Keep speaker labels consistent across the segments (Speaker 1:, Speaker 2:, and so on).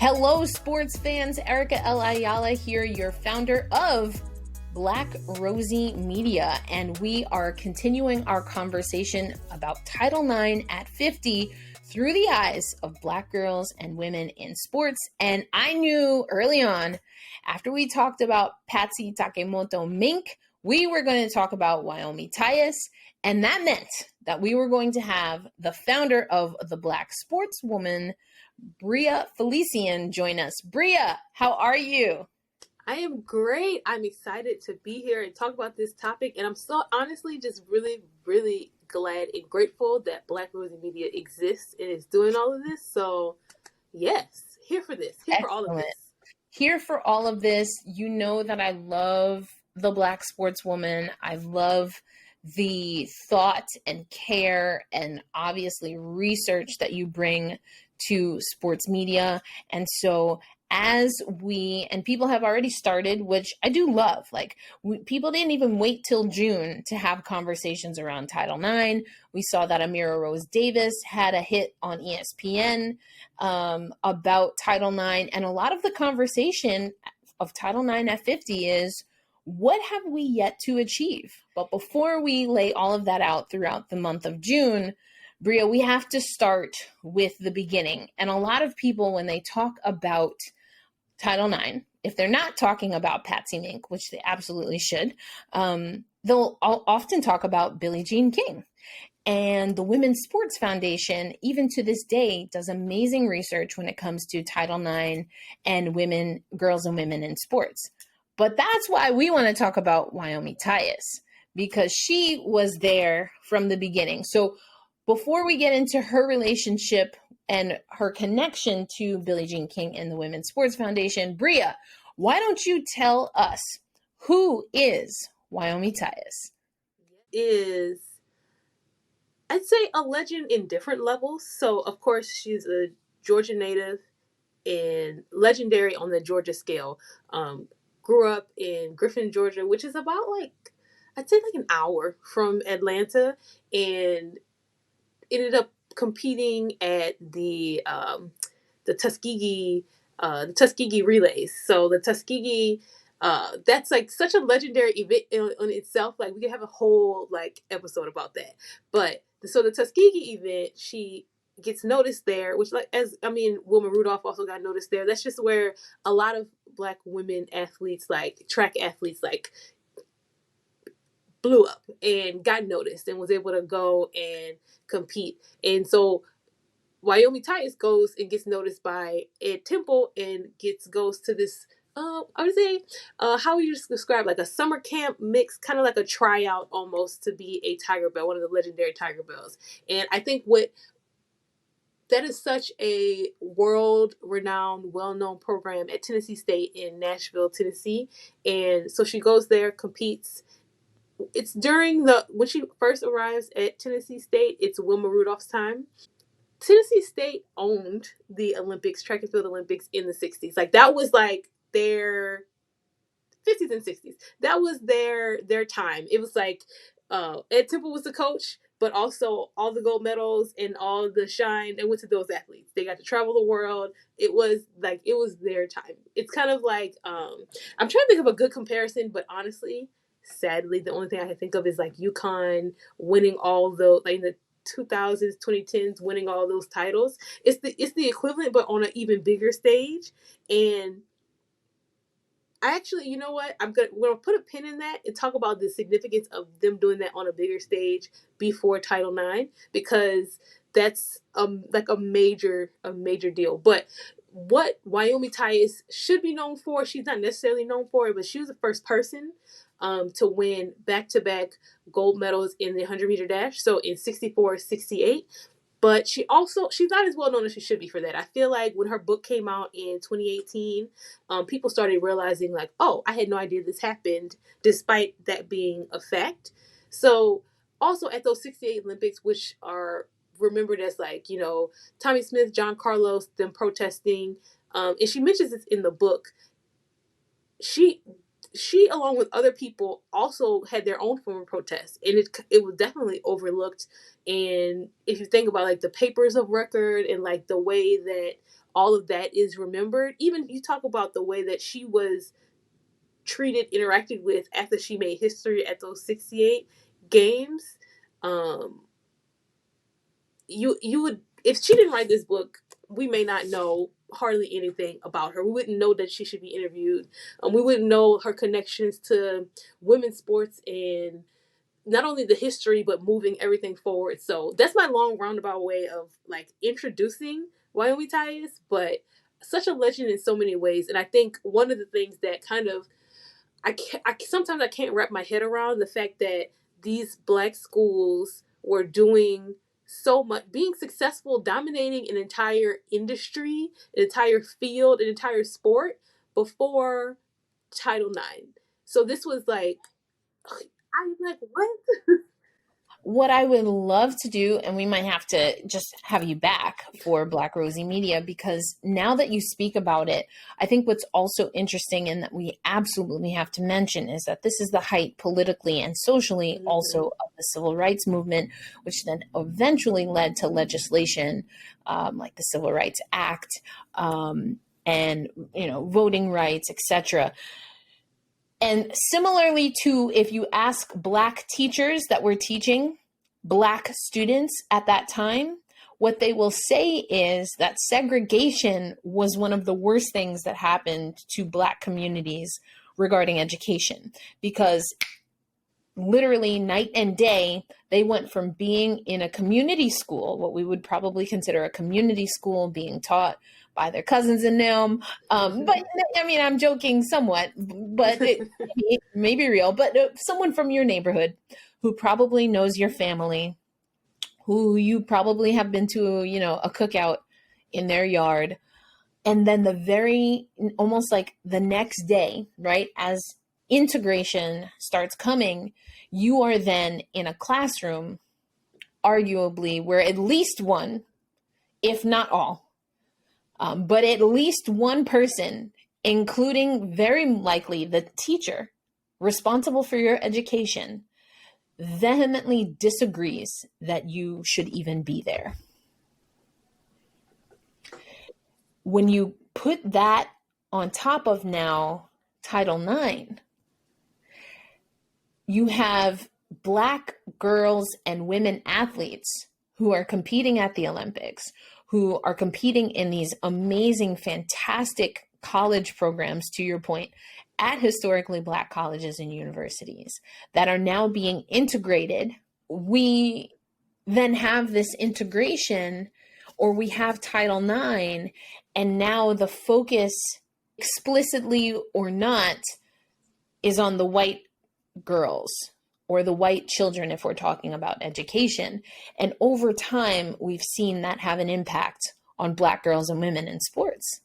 Speaker 1: Hello, sports fans. Erica L. Ayala here, your founder of Black Rosie Media, and we are continuing our conversation about Title IX at 50 through the eyes of Black girls and women in sports. And I knew early on, after we talked about Patsy Takemoto Mink, we were going to talk about Wyomia Tyus, and that meant that we were going to have the founder of the Black Sportswoman, Bria Felicien, join us. Bria, how are you?
Speaker 2: I am great. I'm excited to be here and talk about this topic. And I'm so honestly just really, really glad and grateful that Black Rosie Media exists and is doing all of this. So yes, here for this. Here for all of this.
Speaker 1: Here for all of this. You know that I love the Black Sportswoman. I love the thought and care and obviously research that you bring to sports media. And so as and people have already started, which I do love, people didn't even wait till June to have conversations around Title IX. We saw that Amira Rose Davis had a hit on ESPN about Title IX. And a lot of the conversation of Title IX at 50 is, what have we yet to achieve? But before we lay all of that out throughout the month of June, Bria, we have to start with the beginning. And a lot of people, when they talk about Title IX, if they're not talking about Patsy Mink, which they absolutely should, they'll often talk about Billie Jean King. And the Women's Sports Foundation, even to this day, does amazing research when it comes to Title IX and women, girls and women in sports. But that's why we want to talk about Wyomia Tyus, because she was there from the beginning. So before we get into her relationship and her connection to Billie Jean King and the Women's Sports Foundation, Bria, why don't you tell us, who is Wyomia Tyus?
Speaker 2: Is, I'd say, a legend in different levels. So, of course, she's a Georgia native and legendary on the Georgia scale. Grew up in Griffin, Georgia, which is about I'd say an hour from Atlanta, and ended up competing at the Tuskegee relays. So the Tuskegee, that's such a legendary event on itself. We could have a whole episode about that. But so the Tuskegee event, she gets noticed there, which Wilma Rudolph also got noticed there. That's just where a lot of Black women athletes, track athletes, blew up and got noticed and was able to go and compete. And so Wyomia Tyus goes and gets noticed by Ed Temple and goes to this, I would say, how would you describe, a summer camp mix, kind of like a tryout almost, to be a Tiger Belle, one of the legendary Tiger Belles. And I think that is such a world-renowned, well-known program at Tennessee State in Nashville, Tennessee. And so she goes there, competes. It's when she first arrives at Tennessee State, it's Wilma Rudolph's time. Tennessee State owned the Olympics, track and field Olympics, in the 60s. That was their 50s and 60s. That was their time. It was Ed Temple was the coach, but also all the gold medals and all the shine, they went to those athletes. They got to travel the world. It was their time. It's kind of I'm trying to think of a good comparison, but honestly, sadly, the only thing I can think of is UConn winning all those, in the 2000s, 2010s, winning all those titles. It's the equivalent, but on an even bigger stage. And I actually, you know what? we're gonna put a pin in that and talk about the significance of them doing that on a bigger stage before Title IX, because that's a major deal. But what Wyomia Tyus should be known for, she's not necessarily known for it, but she was the first person to win back-to-back gold medals in the 100-meter dash. So in 64, 68. But she's not as well known as she should be for that. I feel like when her book came out in 2018, people started realizing oh, I had no idea this happened, despite that being a fact. So also at those 68 Olympics, which are remembered as Tommie Smith, John Carlos, them protesting, and she mentions this in the book. she, along with other people, also had their own form of protest, and it was definitely overlooked. And if you think about like the papers of record and like the way that all of that is remembered, even you talk about the way that she was treated, interacted with after she made history at those 68 games. Um, you would, if she didn't write this book, we may not know hardly anything about her. We wouldn't know that she should be interviewed. We wouldn't know her connections to women's sports and not only the history but moving everything forward. So that's my long roundabout way of like introducing Wyomia Tyus, but such a legend in so many ways. And I think one of the things that kind of sometimes I can't wrap my head around the fact that these black schools were doing so much, being successful, dominating an entire industry, an entire field, an entire sport before Title IX. So this was like, I'm like, what?
Speaker 1: What I would love to do, and we might have to just have you back for Black Rosie Media, because now that you speak about it, I think what's also interesting and that we absolutely have to mention is that this is the height politically and socially also of the civil rights movement, which then eventually led to legislation like the Civil Rights Act and, voting rights, etc. And similarly to if you ask Black teachers that were teaching Black students at that time, what they will say is that segregation was one of the worst things that happened to Black communities regarding education, because literally night and day, they went from being in a community school, what we would probably consider a community school, being taught by their cousins and them. But I mean, I'm joking somewhat, but it may be real. But someone from your neighborhood who probably knows your family, who you probably have been to, a cookout in their yard. And then almost like the next day, right, as integration starts coming, you are then in a classroom, arguably, where at least one, if not all, but at least one person, including very likely the teacher responsible for your education, vehemently disagrees that you should even be there. When you put that on top of now Title IX, you have Black girls and women athletes who are competing at the Olympics, who are competing in these amazing, fantastic college programs, to your point, at historically Black colleges and universities that are now being integrated. We then have this integration, or we have Title IX, and now the focus, explicitly or not, is on the white girls or the white children if we're talking about education. And over time, we've seen that have an impact on Black girls and women in sports.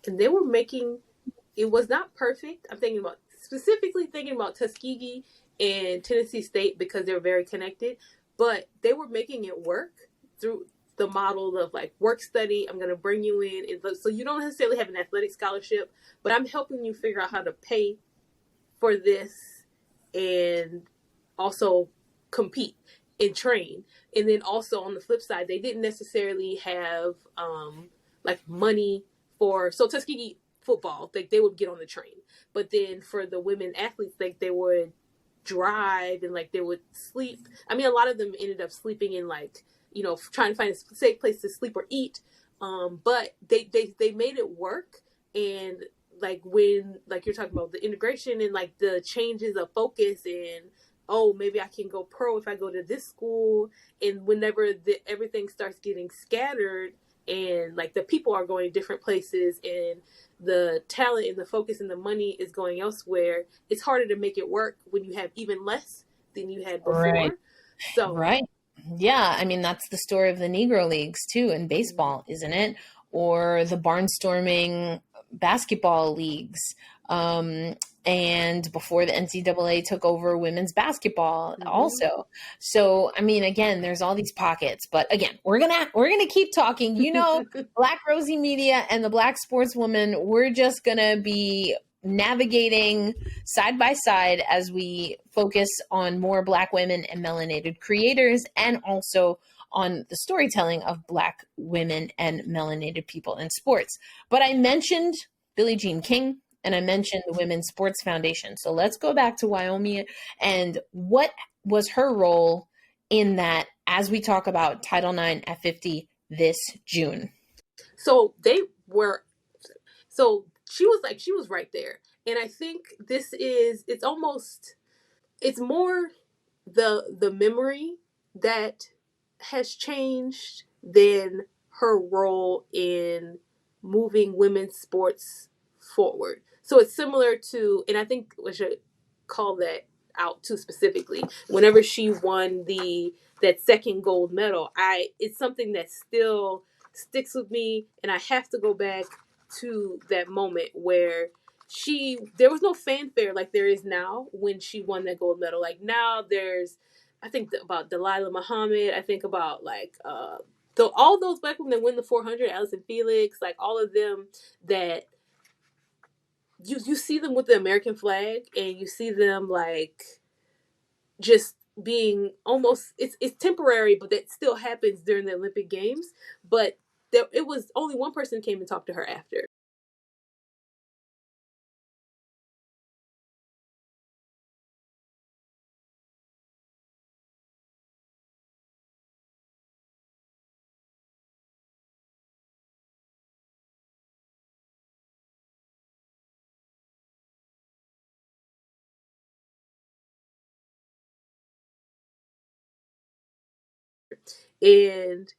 Speaker 2: And they were making, it was not perfect. I'm specifically thinking about Tuskegee and Tennessee State because they're very connected, but they were making it work through the model of like work study. I'm going to bring you in. So you don't necessarily have an athletic scholarship, but I'm helping you figure out how to pay for this and also compete and train. And then also on the flip side, they didn't necessarily have like money for, so Tuskegee football, like they would get on the train. But then for the women athletes, like they would drive and like they would sleep. I mean, a lot of them ended up sleeping in like, trying to find a safe place to sleep or eat. But they made it work. And like when, like you're talking about the integration and like the changes of focus and, oh, maybe I can go pro if I go to this school. And whenever everything starts getting scattered and like the people are going different places and the talent and the focus and the money is going elsewhere, it's harder to make it work when you have even less than you had before.
Speaker 1: Right.
Speaker 2: So,
Speaker 1: right. Yeah. I mean, that's the story of the Negro Leagues too in baseball, isn't it? Or the barnstorming basketball leagues. And before the NCAA took over women's basketball also. So, I mean, again, there's all these pockets, but again, we're going to keep talking, Black Rosie Media and the Black Sportswoman. We're just going to be navigating side by side as we focus on more Black women and melanated creators, and also on the storytelling of Black women and melanated people in sports. But I mentioned Billie Jean King and I mentioned the Women's Sports Foundation. So let's go back to Wyomia and what was her role in that as we talk about Title IX at 50 this June.
Speaker 2: So they were, so she was right there. And I think it's almost, it's more the memory that has changed than her role in moving women's sports forward. So it's similar to, and I think we should call that out too specifically. Whenever she won that second gold medal, it's something that still sticks with me, and I have to go back to that moment where there was no fanfare like there is now when she won that gold medal. Like now I think about Delilah Muhammad. I think about all those Black women that win the 400, Allison Felix, like all of them that you see them with the American flag and you see them like just being almost, it's temporary, but that still happens during the Olympic Games. But it was only one person came and talked to her after. And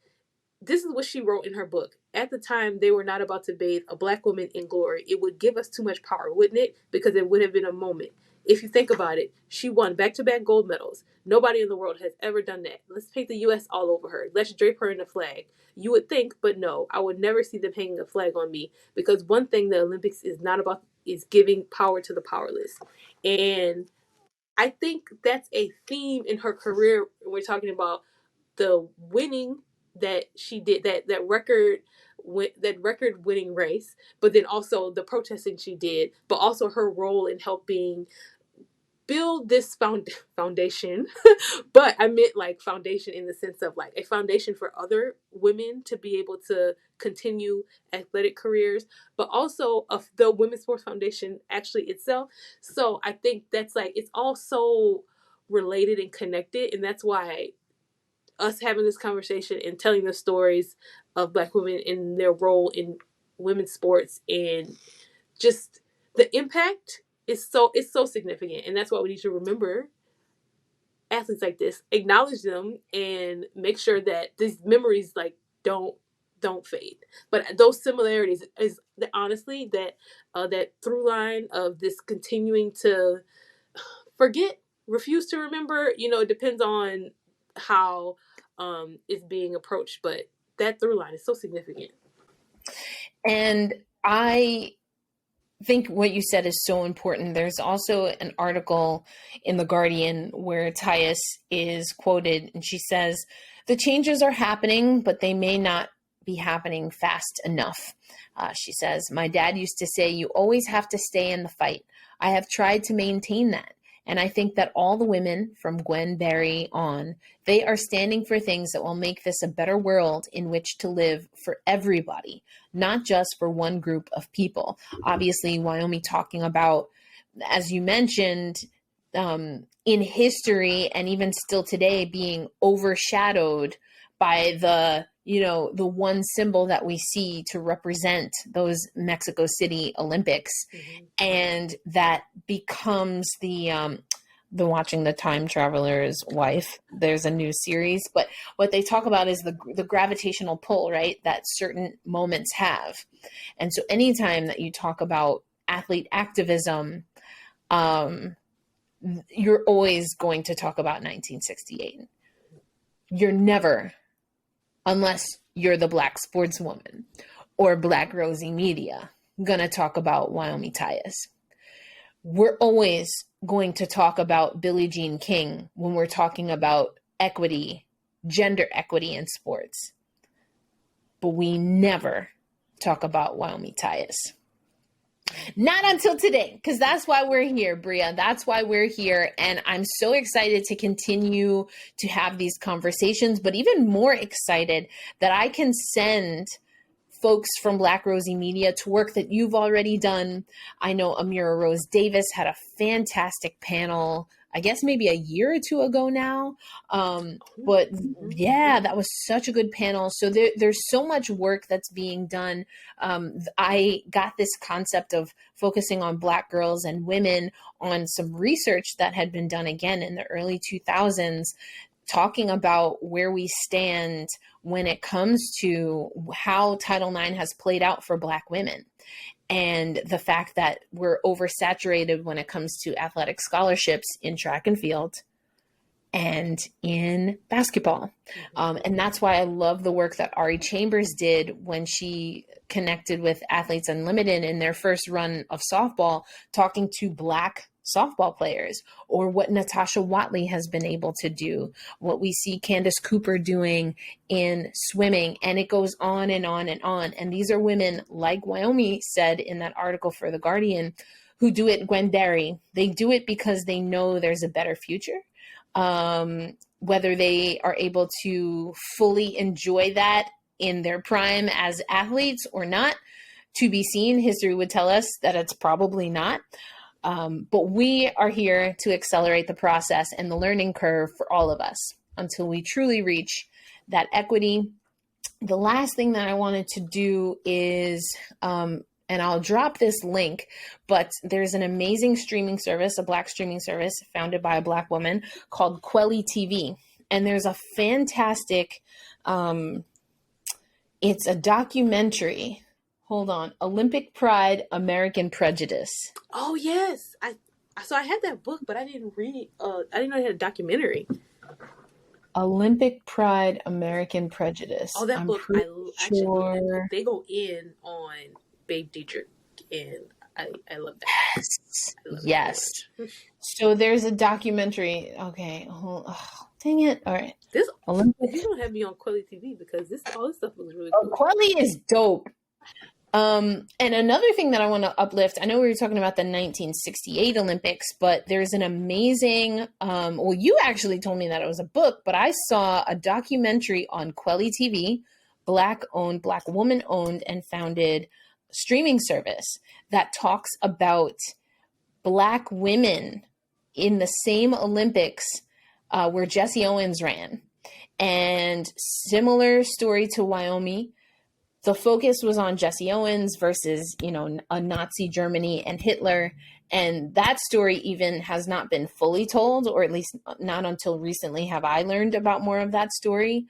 Speaker 2: this is what she wrote in her book. At the time, they were not about to bathe a Black woman in glory. It would give us too much power, wouldn't it? Because it would have been a moment. If you think about it, she won back-to-back gold medals. Nobody in the world has ever done that. Let's paint the U.S. all over her. Let's drape her in a flag. You would think, but no, I would never see them hanging a flag on me, because one thing the Olympics is not about is giving power to the powerless. And I think that's a theme in her career. We're talking about the winning that she did, that record winning race, but then also the protesting she did, but also her role in helping build this foundation. But I meant like foundation in the sense of like a foundation for other women to be able to continue athletic careers, but also of the Women's Sports Foundation actually itself. So I think that's like, it's all so related and connected, and that's why us having this conversation and telling the stories of Black women in their role in women's sports and just the impact it's so significant. And that's why we need to remember athletes like this, acknowledge them, and make sure that these memories like don't fade. But those similarities is honestly that through line of this continuing to forget, refuse to remember. It depends on how it's being approached, but that through line is so significant.
Speaker 1: And I think what you said is so important. There's also an article in The Guardian where Tyus is quoted, and she says, "The changes are happening, but they may not be happening fast enough." She says, "My dad used to say, you always have to stay in the fight. I have tried to maintain that. And I think that all the women from Gwen Berry on, they are standing for things that will make this a better world in which to live for everybody, not just for one group of people." Obviously, Wyomia talking about, as you mentioned, in history and even still today being overshadowed by the one symbol that we see to represent those Mexico City Olympics. Mm-hmm. And that becomes the Watching the Time Traveler's Wife. There's a new series, but what they talk about is the gravitational pull, right? That certain moments have. And so anytime that you talk about athlete activism, you're always going to talk about 1968. You're never, unless you're the Black sportswoman or Black Rosie Media, gonna talk about Wyomia Tyus. We're always going to talk about Billie Jean King when we're talking about equity, gender equity in sports. But we never talk about Wyomia Tyus. Not until today, because that's why we're here, Bria. That's why we're here. And I'm so excited to continue to have these conversations, but even more excited that I can send folks from Black Rosie Media to work that you've already done. I know Amira Rose Davis had a fantastic panel, I guess maybe a year or two ago now. But yeah, that was such a good panel. So there's so much work that's being done. I got this concept of focusing on Black girls and women on some research that had been done again in the early 2000s, talking about where we stand when it comes to how Title IX has played out for Black women, and the fact that we're oversaturated when it comes to athletic scholarships in track and field and in basketball. And that's why I love the work that Ari Chambers did when she connected with Athletes Unlimited in their first run of softball, talking to Black softball players, or what Natasha Watley has been able to do, what we see Candace Cooper doing in swimming, and it goes on and on and on. And these are women, like Wyomia said in that article for The Guardian, who do it Gwenderry. They do it because they know there's a better future. Whether they are able to fully enjoy that in their prime as athletes or not, to be seen. History would tell us that it's probably not. But we are here to accelerate the process and the learning curve for all of us until we truly reach that equity. The last thing that I wanted to do is, and I'll drop this link, but there's an amazing streaming service, a Black streaming service founded by a Black woman called Quelly TV. And there's a fantastic, it's a documentary. Hold on. Olympic Pride, American Prejudice.
Speaker 2: Oh, yes. I had that book, but I didn't read. I didn't know it had a documentary.
Speaker 1: Olympic Pride, American Prejudice.
Speaker 2: Oh, that book. I actually love that book. They go in on Babe Dietrich, and I love that.
Speaker 1: Yes. Yes. So there's a documentary. Okay. Oh, dang it. All right.
Speaker 2: This Olympic. You don't have me on Quelly TV because all this stuff looks really cool.
Speaker 1: Quelly is dope. And another thing that I want to uplift, I know we were talking about the 1968 Olympics, but there's an amazing, well, you actually told me that it was a book, but I saw a documentary on Quelly TV, Black owned, Black woman owned and founded streaming service that talks about Black women in the same Olympics where Jesse Owens ran. And similar story to Wyomia. The focus was on Jesse Owens versus, a Nazi Germany and Hitler. And that story even has not been fully told, or at least not until recently have I learned about more of that story.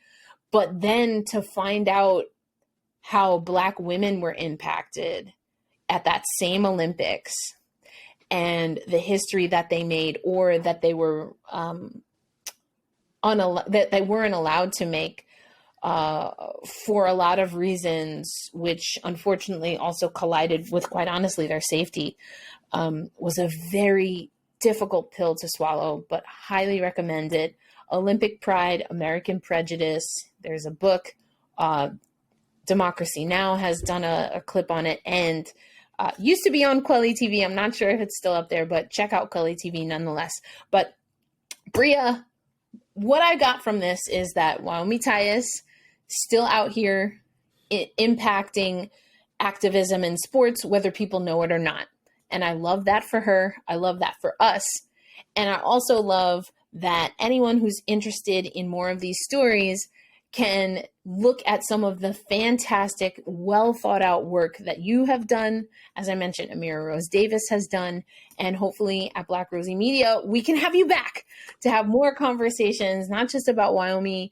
Speaker 1: But then to find out how Black women were impacted at that same Olympics and the history that they made, or that they were that they weren't allowed to make, for a lot of reasons, which unfortunately also collided with, quite honestly, their safety, was a very difficult pill to swallow, but highly recommended. Olympic Pride, American Prejudice. There's a book. Democracy Now! Has done a clip on it, and used to be on Quelly TV. I'm not sure if it's still up there, but check out Quelly TV nonetheless. But Bria, what I got from this is that Wyomia Tyus still out here impacting activism in sports, whether people know it or not. And I love that for her. I love that for us. And I also love that anyone who's interested in more of these stories can look at some of the fantastic, well thought out work that you have done. As I mentioned, Amira Rose Davis has done, and hopefully at Black Rosie Media, we can have you back to have more conversations, not just about Wyomia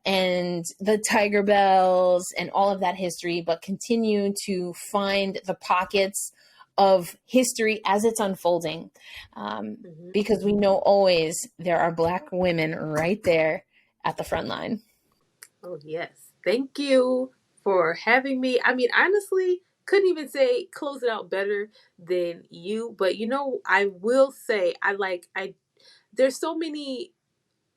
Speaker 1: and the Tiger Bells and all of that history, but continue to find the pockets of history as it's unfolding. Because we know always there are Black women right there at the front line.
Speaker 2: Oh, yes. Thank you for having me. I mean, honestly, couldn't even say close it out better than you. But, I will say there's so many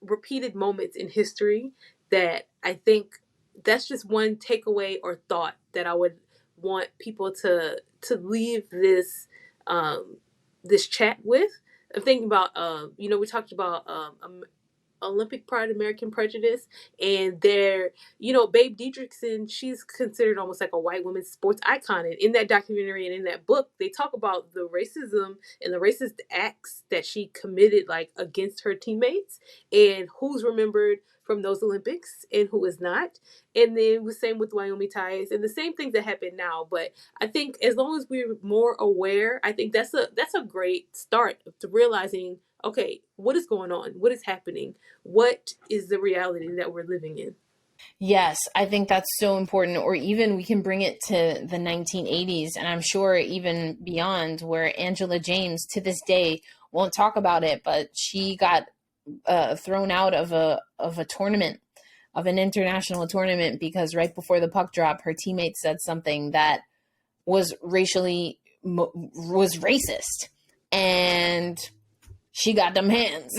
Speaker 2: repeated moments in history that I think that's just one takeaway or thought that I would want people to leave this this chat with. I'm thinking about we talked about Olympic Pride, American Prejudice, and there, Babe Dietrichson, she's considered almost like a white woman's sports icon. And in that documentary and in that book, they talk about the racism and the racist acts that she committed, like against her teammates, and who's remembered from those Olympics and who is not. And then the same with Wyomia Tyus, and the same things that happen now. But I think as long as we're more aware, I think that's a great start to realizing, okay, what is going on? What is happening? What is the reality that we're living in?
Speaker 1: Yes, I think that's so important. Or even we can bring it to the 1980s, and I'm sure even beyond, where Angela James to this day won't talk about it, but she got thrown out of a tournament, of an international tournament, because right before the puck drop, her teammate said something that was racist, and she got them hands.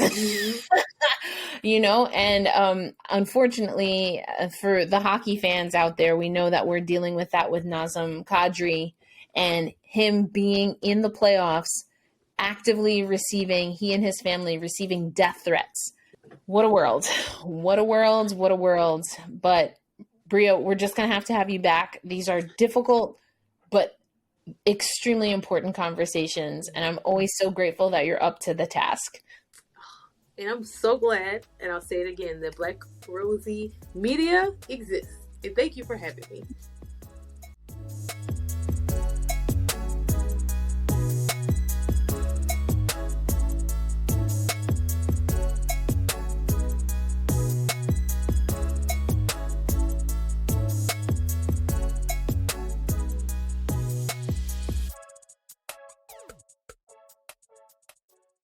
Speaker 1: And unfortunately for the hockey fans out there, we know that we're dealing with that with Nazem Kadri, and him being in the playoffs, actively receiving, he and his family receiving death threats. What a world. What a world. What a world. But Bria, we're just going to have you back. These are difficult, but extremely important conversations. And I'm always so grateful that you're up to the task.
Speaker 2: And I'm so glad, and I'll say it again, that Black Rosie Media exists. And thank you for having me.